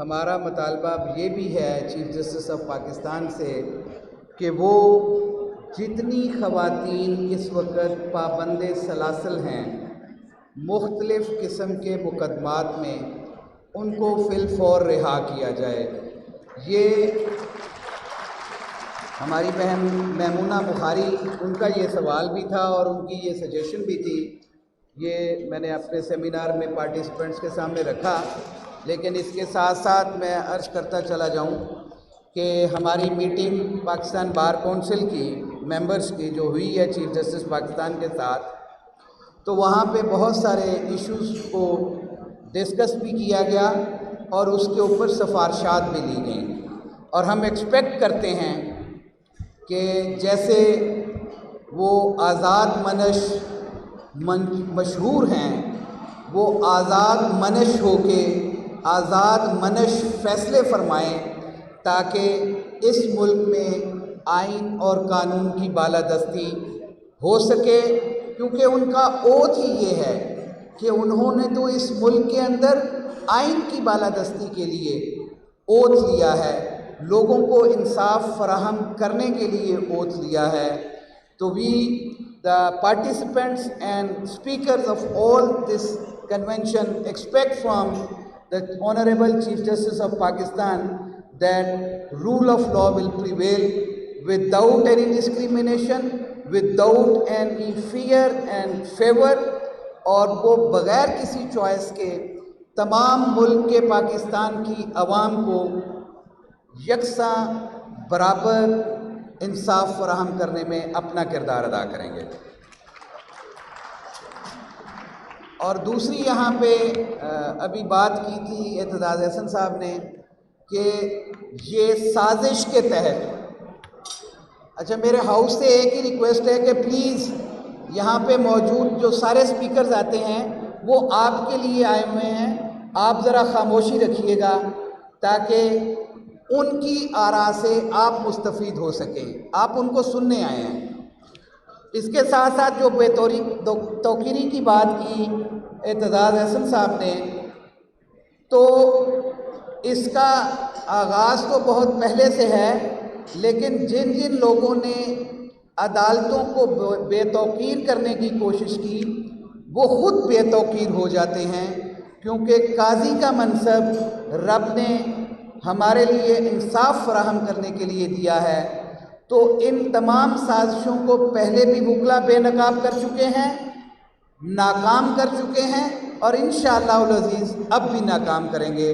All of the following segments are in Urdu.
ہمارا مطالبہ اب یہ بھی ہے چیف جسٹس آف پاکستان سے کہ وہ جتنی خواتین اس وقت پابند سلاسل ہیں مختلف قسم کے مقدمات میں، ان کو فی الفور رہا کیا جائے۔ یہ ہماری بہن میمونہ بخاری، ان کا یہ سوال بھی تھا اور ان کی یہ سجیشن بھی تھی۔ یہ میں نے اپنے سیمینار میں پارٹیسپینٹس کے سامنے رکھا، لیکن اس کے ساتھ ساتھ میں عرض کرتا چلا جاؤں کہ ہماری میٹنگ پاکستان بار کونسل کی ممبرز کی جو ہوئی ہے چیف جسٹس پاکستان کے ساتھ، تو وہاں پہ بہت سارے ایشوز کو ڈسکس بھی کیا گیا اور اس کے اوپر سفارشات بھی لی گئیں، اور ہم ایکسپیکٹ کرتے ہیں کہ جیسے وہ آزاد منش مشہور ہیں، وہ آزاد منش ہو کے آزاد منش فیصلے فرمائیں تاکہ اس ملک میں آئین اور قانون کی بالادستی ہو سکے، کیونکہ ان کا اوتھ ہی یہ ہے کہ انہوں نے تو اس ملک کے اندر آئین کی بالادستی کے لیے اوتھ لیا ہے، لوگوں کو انصاف فراہم کرنے کے لیے اوتھ لیا ہے۔ تو the participants and speakers of all this convention expect from the Honorable Chief Justice of Pakistan that rule of law will prevail without any discrimination, without any fear and favor، اور وہ بغیر کسی چوائس کے تمام ملک کے پاکستان کی عوام کو یکساں برابر انصاف فراہم کرنے میں اپنا کردار ادا کریں گے۔ اور دوسری یہاں پہ ابھی بات کی تھی اعتزاز احسن صاحب نے کہ یہ سازش کے تحت، اچھا میرے ہاؤس سے ایک ہی ریکویسٹ ہے کہ پلیز یہاں پہ موجود جو سارے سپیکرز آتے ہیں وہ آپ کے لیے آئے ہوئے ہیں، آپ ذرا خاموشی رکھیے گا تاکہ ان کی آراء سے آپ مستفید ہو سکیں، آپ ان کو سننے آئے ہیں۔ اس کے ساتھ ساتھ جو توقیری کی بات کی اعتزاز احسن صاحب نے، تو اس کا آغاز تو بہت پہلے سے ہے، لیکن جن جن لوگوں نے عدالتوں کو بے توقیر کرنے کی کوشش کی وہ خود بے توقیر ہو جاتے ہیں، کیونکہ قاضی کا منصب رب نے ہمارے لیے انصاف فراہم کرنے کے لیے دیا ہے۔ تو ان تمام سازشوں کو پہلے بھی وکلا بے نقاب کر چکے ہیں، ناکام کر چکے ہیں، اور انشاءاللہ العزیز اب بھی ناکام کریں گے۔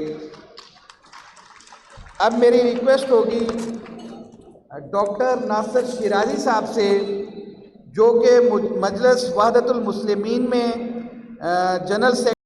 اب میری ریکویسٹ ہوگی ڈاکٹر ناصر شیرازی صاحب سے، جو کہ مجلس وحدت المسلمین میں جنرل